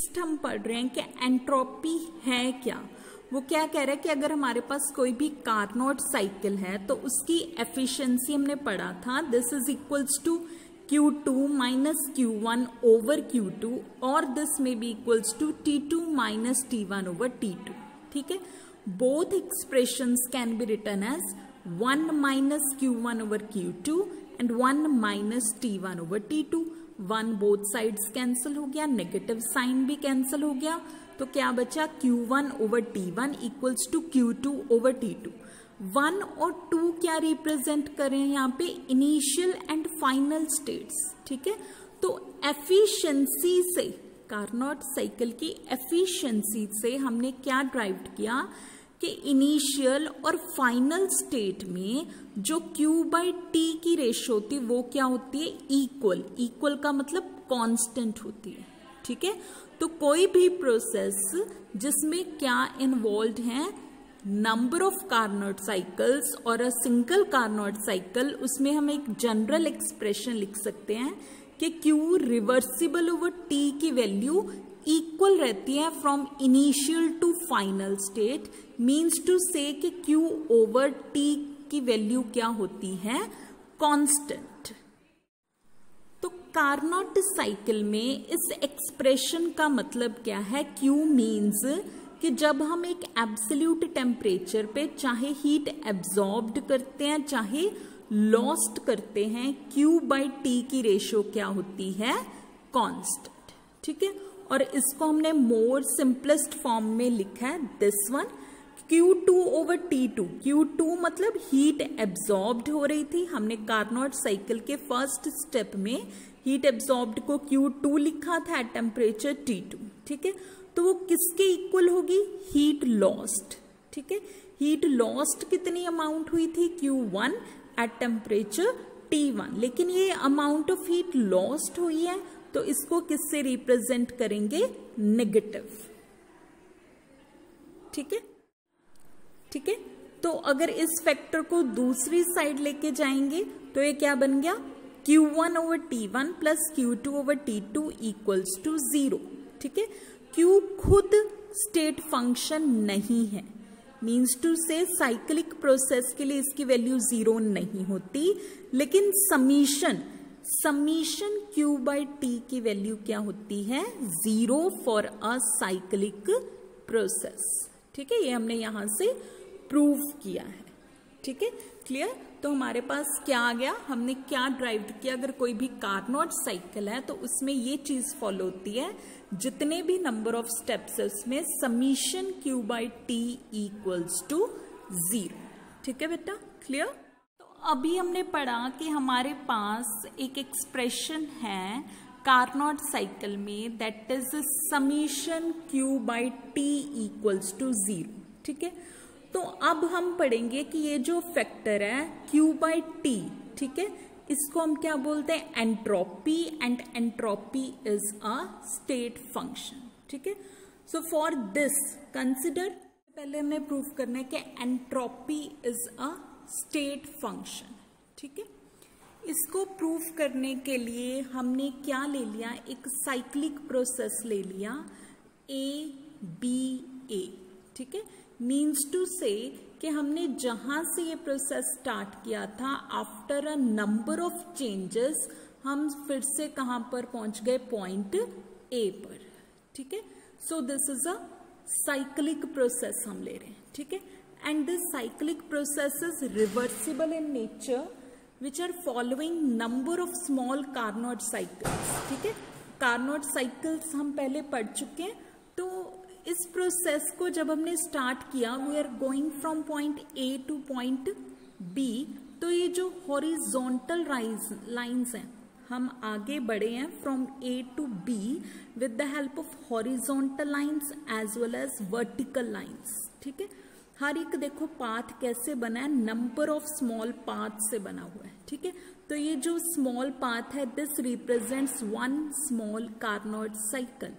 Next हम पढ़ रहे हैं कि एंट्रोपी है क्या। वो क्या कह रहा है कि अगर हमारे पास कोई भी कार्नोट साइकिल है तो उसकी एफिशिएंसी हमने पढ़ा था, this is equals to Q2 minus Q1 over Q2 और this may be equals to T2 minus T1 over T2। ठीक है, both expressions can be written as 1 minus Q1 over Q2 and 1 minus T1 over T2। 1 both sides cancel हो गया, negative sign भी cancel हो गया, तो क्या बचा Q1 over T1 equals to Q2 over T2। 1 और 2 क्या रिप्रेजेंट करें यहाँ पे, इनिशियल एंड फाइनल स्टेट्स। ठीक है, तो एफिशिएंसी से, कार्नोट साइकिल की एफिशिएंसी से हमने क्या ड्राइव किया कि इनिशियल और फाइनल स्टेट में जो Q बाई T की रेशो होती है वो क्या होती है, इक्वल। इक्वल का मतलब कांस्टेंट होती है। ठीक है, तो कोई भी प्रोसेस जिसमें क्या इन्वॉल्व है, नंबर ऑफ कार्नोट साइकिल्स और अ सिंगल कार्नोट साइकिल, उसमें हम एक जनरल एक्सप्रेशन लिख सकते हैं कि Q रिवर्सिबल ओवर T की वैल्यू इक्वल रहती है from initial to final state, means to say कि Q ओवर T की वैल्यू क्या होती है, कांस्टेंट। तो कार्नोट साइकिल में इस एक्सप्रेशन का मतलब क्या है, Q मीन्स कि जब हम एक एब्सोल्यूट टेम्परेचर पे चाहे हीट एब्जॉर्ब्ड करते हैं चाहे लॉस्ट करते हैं, Q बाई T की रेशो क्या होती है, कांस्टेंट। ठीक है, और इसको हमने मोर सिंपलेस्ट फॉर्म में लिखा है this one, Q2 over T2। Q2 मतलब हीट एब्जॉर्ब्ड हो रही थी, हमने कार्नोट साइकिल के फर्स्ट स्टेप में हीट एब्जॉर्ब्ड को Q2 लिखा था एट टेम्परेचर T2। ठीक है, तो वो किसके इक्वल होगी, हीट लॉस्ट। ठीक है, हीट लॉस्ट कितनी अमाउंट हुई थी, Q1 एट टेम्परेचर T1, लेकिन ये अमाउंट ऑफ हीट लॉस्ट हुई है तो इसको किससे रिप्रेजेंट करेंगे, नेगेटिव। ठीक है, ठीक है, तो अगर इस फैक्टर को दूसरी साइड लेके जाएंगे तो ये क्या बन गया, Q1 over T1 plus Q2 over T2 equals to 0। ठीक है, Q खुद स्टेट फंक्शन नहीं है, means to say cyclic process के लिए इसकी वैल्यू 0 नहीं होती, लेकिन समीशन Q बाई T की वैल्यू क्या होती है, 0 फॉर अ साइक्लिक प्रोसेस। ठीक है, ये हमने यहां से प्रूव किया है। ठीक है, क्लियर। तो हमारे पास क्या आ गया, हमने क्या ड्राइव किया, अगर कोई भी कार्नोट साइकिल है तो उसमें ये चीज फॉलो होती है, जितने भी नंबर ऑफ स्टेप्स है उसमें summation Q by T equals to 0। ठीक है बेटा, क्लियर। तो अभी हमने पढ़ा कि हमारे पास एक एक्सप्रेशन है कार्नोट साइकिल में, that is summation Q by T equals to 0। ठीक है, तो अब हम पढ़ेंगे कि ये जो फैक्टर है Q बाई T, ठीक है, इसको हम क्या बोलते हैं, entropy, and entropy is a state function. ठीक है, सो फॉर दिस कंसिडर, पहले हमने प्रूव करना है कि entropy is a state function. ठीक है, इसको प्रूव करने के लिए हमने क्या ले लिया, एक साइक्लिक प्रोसेस ले लिया ABA। ठीक है, मीन्स टू से कि हमने जहां से ये प्रोसेस स्टार्ट किया था, after a number of changes हम फिर से कहां पर पहुंच गए, पॉइंट A पर। ठीक है, so this is a cyclic process हम ले रहे हैं। ठीक है, and this cyclic process is reversible in nature, which are following number of small Carnot cycles. ठीक है, कार्नोट साइकिल्स हम पहले पढ़ चुके हैं। तो इस प्रोसेस को जब हमने स्टार्ट किया, we are going from point A to point B, तो ये जो हॉरिजॉन्टल लाइंस हैं, हम आगे बढ़े हैं from A to B with the help of horizontal lines as well as vertical lines. ठीक है, हर एक देखो पाथ कैसे बना है, नंबर ऑफ स्मॉल पाथ से बना हुआ है। ठीक है, तो ये जो स्मॉल पाथ है, this represents one small Carnot cycle.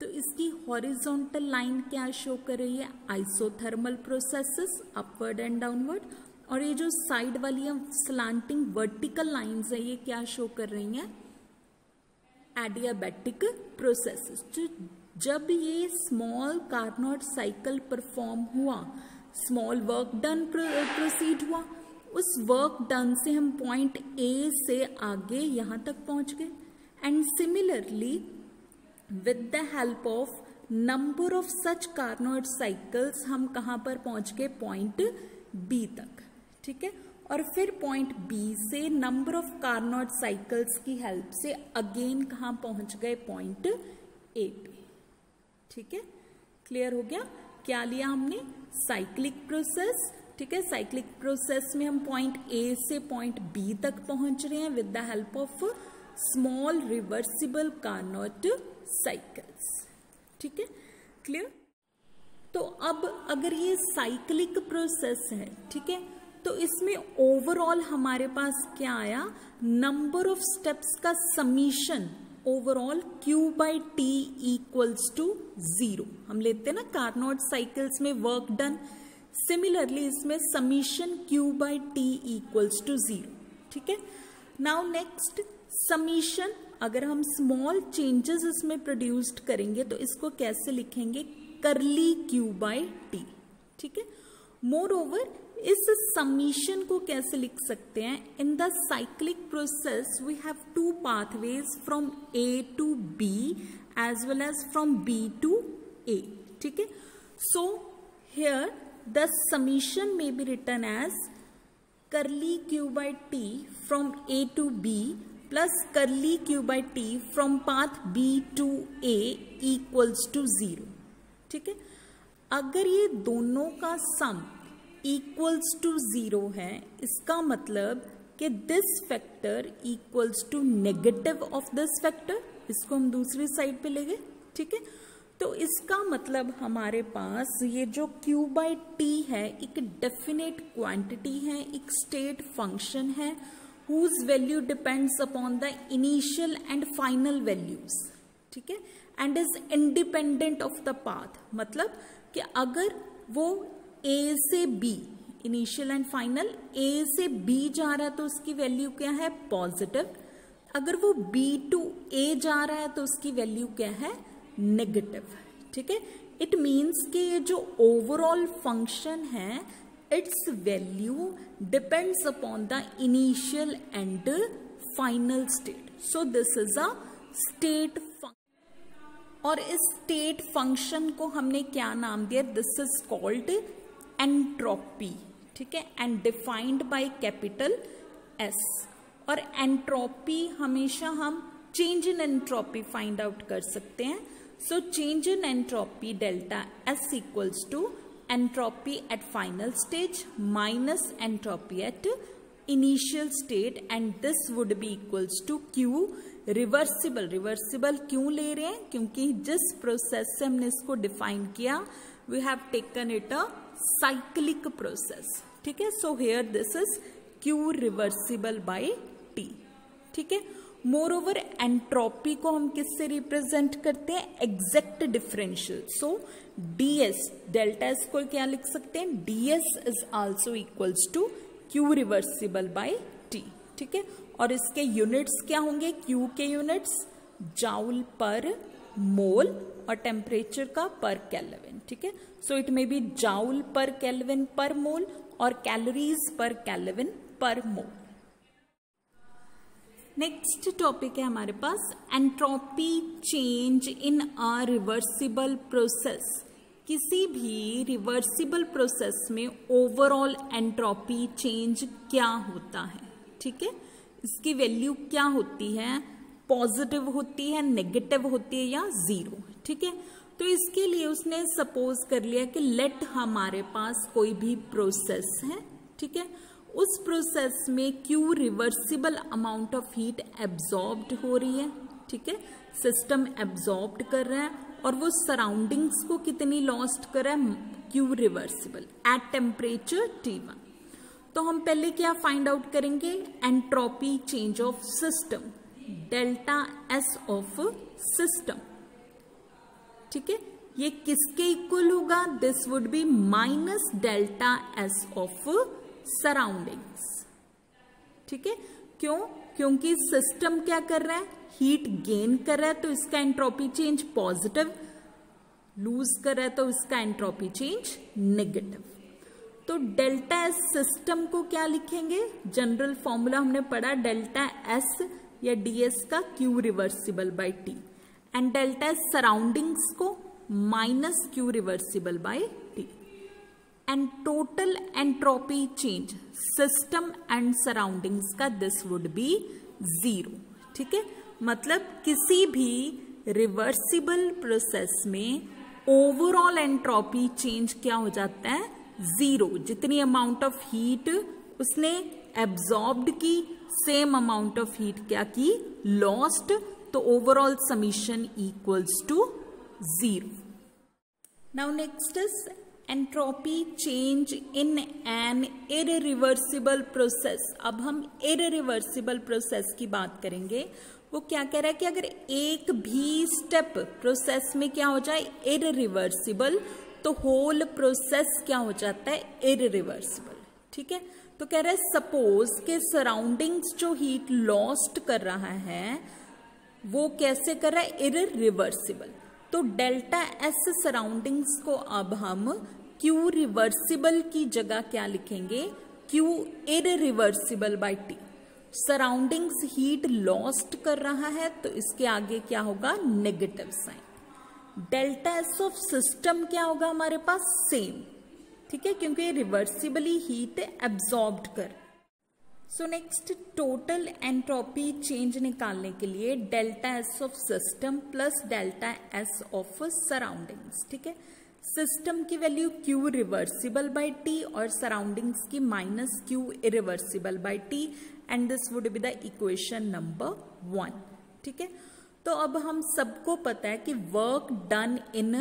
तो इसकी हॉरिजॉन्टल लाइन क्या शो कर रही है, isothermal processes, upward and downward, और ये जो साइड वाली स्लांटिंग वर्टिकल लाइंस है, ये क्या शो कर रही हैं, एडियाबैटिक प्रोसेसेस। जब ये स्मॉल कार्नोट साइकिल परफॉर्म हुआ, स्मॉल वर्क डन प्रोसीड हुआ, उस वर्क डन से हम पॉइंट ए से आगे यहां तक पहुंच गए। And similarly with the help of number of such Carnot cycles हम कहां पर पहुंच गए, पॉइंट बी तक। ठीक है, और फिर पॉइंट बी से नंबर ऑफ कार्नोट साइकिल्स की हेल्प से अगेन कहां पहुंच गए, पॉइंट ए पे। ठीक है, क्लियर हो गया। क्या लिया हमने, साइक्लिक प्रोसेस। ठीक है, साइक्लिक प्रोसेस में हम पॉइंट ए से पॉइंट बी तक पहुंच रहे हैं with the help of small reversible Carnot cycles. ठीक है, क्लियर। तो अब अगर ये साइक्लिक प्रोसेस है, ठीक है, तो इसमें ओवरऑल हमारे पास क्या आया, नंबर ऑफ स्टेप्स का summation overall Q/T equals to 0 हम लेते हैं ना कार्नोट साइकिल्स में वर्क डन। सिमिलरली इसमें समीशन Q/T इक्वल्स टू 0। ठीक है, नाउ नेक्स्ट समीशन, अगर हम स्मॉल चेंजेस इसमें प्रोड्यूस्ड करेंगे तो इसको कैसे लिखेंगे, करली Q/T। ठीक है, मोर ओवर इस समीशन को कैसे लिख सकते हैं, in the cyclic process we have two pathways from A to B as well as from B to A. ठीक है, so here the summation may be written as curly Q/T from A to B plus curly Q/T from path B to A equals to 0। ठीक है, अगर ये दोनों का सम equals to 0 है, इसका मतलब कि this factor equals to negative of this factor. इसको हम दूसरी साइड पे ले गए। ठीक है, तो इसका मतलब हमारे पास ये जो Q/T है एक डेफिनेट क्वांटिटी है, एक स्टेट फंक्शन है whose value depends upon the initial and final values। ठीक है, and is independent of the path। मतलब कि अगर वो A से B, initial and final A से B जा रहा है तो उसकी वैल्यू क्या है, पॉजिटिव। अगर वो B टू A जा रहा है तो उसकी वैल्यू क्या है, नेगेटिव। ठीक है, इट मीन्स कि ये जो ओवरऑल फंक्शन है it's value depends upon the initial and final state. So this is a state function, और इस स्टेट फंक्शन को हमने क्या नाम दिया, दिस इज कॉल्ड एंट्रोपी। ठीक है, and defined by capital S। और एंट्रोपी हमेशा हम change in entropy find out कर सकते हैं। So change in entropy delta S equals to entropy at final stage minus entropy at initial state, and this would be equals to Q reversible. Reversible क्यों ले रहे हैं, क्योंकि जिस process से हमने इसको डिफाइन किया we have taken it a cyclic process. ठीक है, so here this is Q reversible by T। ठीक है, मोर ओवर एंट्रोपी को हम किससे रिप्रेजेंट करते हैं, exact differential. So ds delta S को क्या लिख सकते हैं, ds is also equals to Q reversible by T। ठीक है, और इसके यूनिट्स क्या होंगे, Q के यूनिट्स जाउल पर मोल और टेम्परेचर का पर केल्विन। ठीक है, so it may be joule पर केल्विन पर मोल और कैलोरीज पर केल्विन पर मोल। नेक्स्ट टॉपिक है हमारे पास entropy change in a reversible process. किसी भी रिवर्सिबल प्रोसेस में ओवरऑल एंट्रोपी चेंज क्या होता है। ठीक है, इसकी वैल्यू क्या होती है, पॉजिटिव होती है, नेगेटिव होती है या 0। ठीक है, तो इसके लिए उसने सपोज कर लिया कि लेट हमारे पास कोई भी प्रोसेस है। ठीक है, उस प्रोसेस में Q reversible amount of heat absorbed हो रही है। ठीक है, सिस्टम एब्जॉर्ब्ड कर रहा है और वो सराउंडिंग्स को कितनी लॉस्ट कर रहा है, Q reversible at temperature T1। तो हम पहले क्या फाइंड आउट करेंगे, entropy change of system, delta S of system. ठीक है, ये किसके इक्वल होगा, this would B minus delta S of surroundings. ठीक है, क्यों, क्योंकि सिस्टम क्या कर रहा है, हीट गेन कर रहा है तो इसका एंट्रोपी चेंज पॉजिटिव, लूज कर रहा है तो इसका एंट्रोपी चेंज नेगेटिव। तो डेल्टा एस सिस्टम को क्या लिखेंगे, जनरल फॉर्मूला हमने पढ़ा डेल्टा एस या डीएस का Q reversible by T, and delta S surroundings को minus Q reversible by T, and total entropy change system and surroundings का दिस वुड बी 0। ठीक है, मतलब किसी भी रिवर्सिबल प्रोसेस में ओवरऑल एंट्रोपी चेंज क्या हो जाता है, 0। जितनी अमाउंट ऑफ हीट उसने एब्जॉर्ब्ड की, सेम अमाउंट ऑफ हीट क्या की, लॉस्ट, तो overall summation equals to 0। Now next is entropy change in an irreversible process. अब हम इररिवर्सिबल प्रोसेस की बात करेंगे। वो क्या कह रहा है कि अगर एक भी स्टेप प्रोसेस में क्या हो जाए, इररिवर्सिबल, तो होल प्रोसेस क्या हो जाता है, इररिवर्सिबल। ठीक है, तो कह रहा है सपोज के सराउंडिंग्स जो हीट लॉस्ट कर रहा है वो कैसे कर रहा है, इररिवर्सिबल। तो डेल्टा एस सराउंडिंग्स को अब हम क्यू रिवर्सिबल की जगह क्या लिखेंगे, Q irreversible by T. Surroundings heat lost कर रहा है तो इसके आगे क्या होगा, negative sign. Delta S of system क्या होगा हमारे पास, सेम। ठीक है, क्योंकि रिवर्सिबली हीट एब्जॉर्ब्ड कर। So next, total entropy change निकालने के लिए delta S of system plus delta S of surroundings. ठीक है, सिस्टम की value Q reversible by T और सराउंडिंग्स की minus Q irreversible by T, and this would be the equation number 1। ठीक है, तो अब हम सबको पता है कि work done in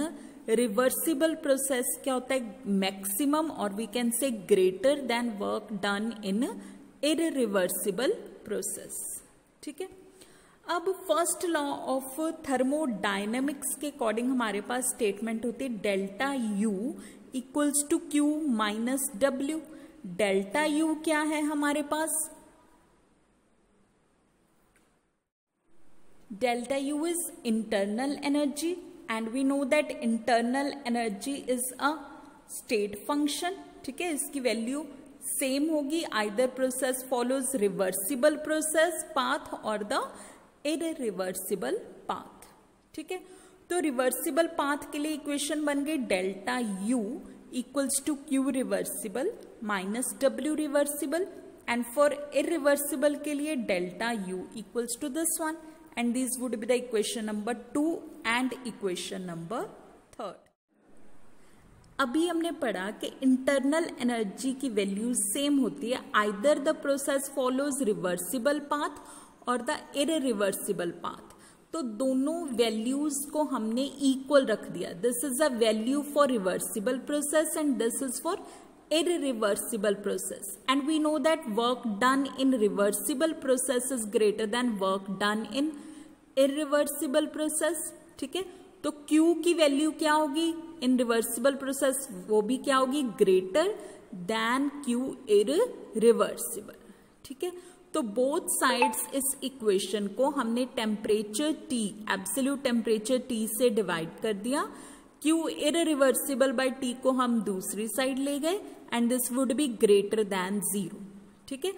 reversible process क्या होता है, मैक्सिमम, और we can say greater than work done in irreversible process. ठीक है, अब फर्स्ट लॉ ऑफ थर्मोडायनेमिक्स के अकॉर्डिंग हमारे पास स्टेटमेंट होती है delta U equals to Q minus W. Delta U क्या है हमारे पास, delta U is internal energy and we know that internal energy is a state function। ठीक है, इसकी वैल्यू सेम होगी, either process follows reversible process path or the irreversible path। ठीक है, तो रिवर्सिबल पाथ के लिए इक्वेशन बन गई delta U equals to Q reversible minus W reversible, and for irreversible के लिए delta U equals to this one, and these would be the equation number 2 and equation number 3। अभी हमने पढ़ा कि इंटरनल एनर्जी की value same होती है, either the process follows reversible path और द इररिवर्सिबल पाथ। तो दोनों वैल्यूज को हमने इक्वल रख दिया। This is a value for reversible process and this is for irreversible process, and we know that work done in reversible process is greater than work done in irreversible process। ठीक है, तो Q की value क्या होगी इन reversible process, वो भी क्या होगी, ग्रेटर देन Q irreversible। ठीक है, तो बोथ साइड्स इस इक्वेशन को हमने temperature T, absolute temperature T से डिवाइड कर दिया। Q irreversible by T को हम दूसरी साइड ले गए and this would be greater than 0। ठीक है,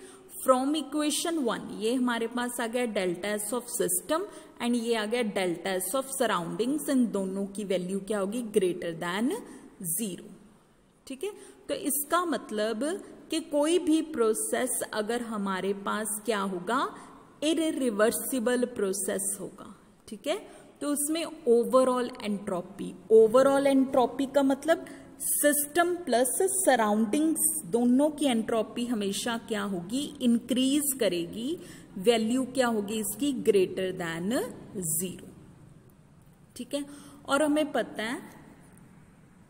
फ्रॉम इक्वेशन 1 ये हमारे पास आ गया delta S of system and ये आ गया डेल्टा एस ऑफ सराउंडिंग्स, इन दोनों की वैल्यू क्या होगी, ग्रेटर देन 0। ठीक है, तो इसका मतलब कि कोई भी प्रोसेस अगर हमारे पास क्या होगा, इररिवर्सिबल प्रोसेस होगा। ठीक है, तो उसमें ओवरऑल एंट्रोपी का मतलब सिस्टम प्लस सराउंडिंग्स दोनों की एंट्रोपी हमेशा क्या होगी, इंक्रीज करेगी, वैल्यू क्या होगी इसकी, ग्रेटर देन 0। ठीक है, और हमें पता है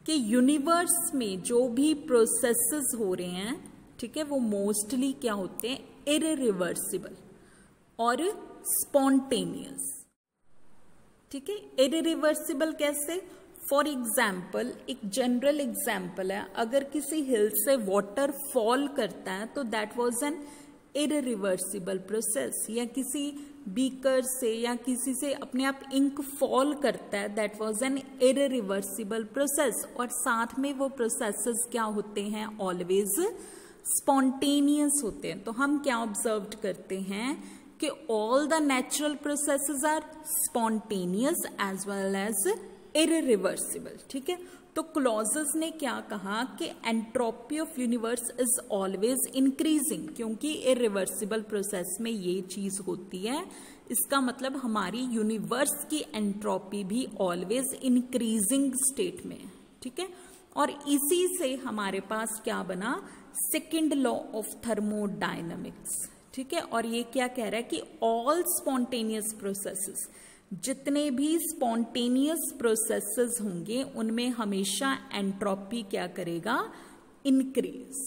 कि यूनिवर्स में जो भी प्रोसेसेस हो रहे हैं, ठीक है, वो मोस्टली क्या होते हैं, इररिवर्सिबल और स्पॉन्टेनियस। ठीक है, इररिवर्सिबल कैसे, फॉर एग्जाम्पल एक जनरल एग्जाम्पल है, अगर किसी हिल से वाटर फॉल करता है तो that was an irreversible process, या किसी बीकर से या किसी से अपने आप इंक फॉल करता है, that was an irreversible process. और साथ में वो प्रोसेसेस क्या होते हैं, ऑलवेज स्पॉन्टेनियस होते हैं। तो हम क्या ऑब्जर्व करते हैं कि all the natural processes are spontaneous as well as irreversible. ठीक है, तो क्लॉजेस ने क्या कहा कि entropy of universe is always increasing, क्योंकि इररिवर्सिबल प्रोसेस में ये चीज होती है। इसका मतलब हमारी यूनिवर्स की एंट्रोपी भी ऑलवेज इंक्रीजिंग स्टेट में है। ठीक है, और इसी से हमारे पास क्या बना, सेकेंड लॉ ऑफ थर्मोडायनामिक्स। ठीक है, और ये क्या कह रहा है कि ऑल स्पॉन्टेनियस प्रोसेसेस, जितने भी स्पॉन्टेनियस प्रोसेसेस होंगे उनमें हमेशा एंट्रोपी क्या करेगा, इंक्रीज।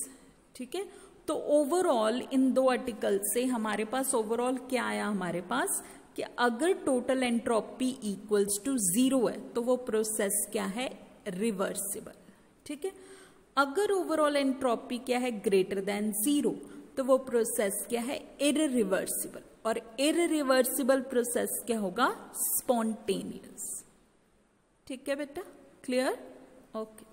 ठीक है, तो ओवरऑल इन दो आर्टिकल से हमारे पास ओवरऑल क्या आया, हमारे पास कि अगर टोटल एंट्रोपी इक्वल्स टू 0 है तो वो प्रोसेस क्या है, रिवर्सिबल। ठीक है, अगर ओवरऑल एंट्रोपी क्या है, ग्रेटर देन 0, तो वो प्रोसेस क्या है, इररिवर्सिबल। और इररिवर्सिबल प्रोसेस क्या होगा, स्पॉन्टेनियस। ठीक है बेटा, क्लियर? ओके।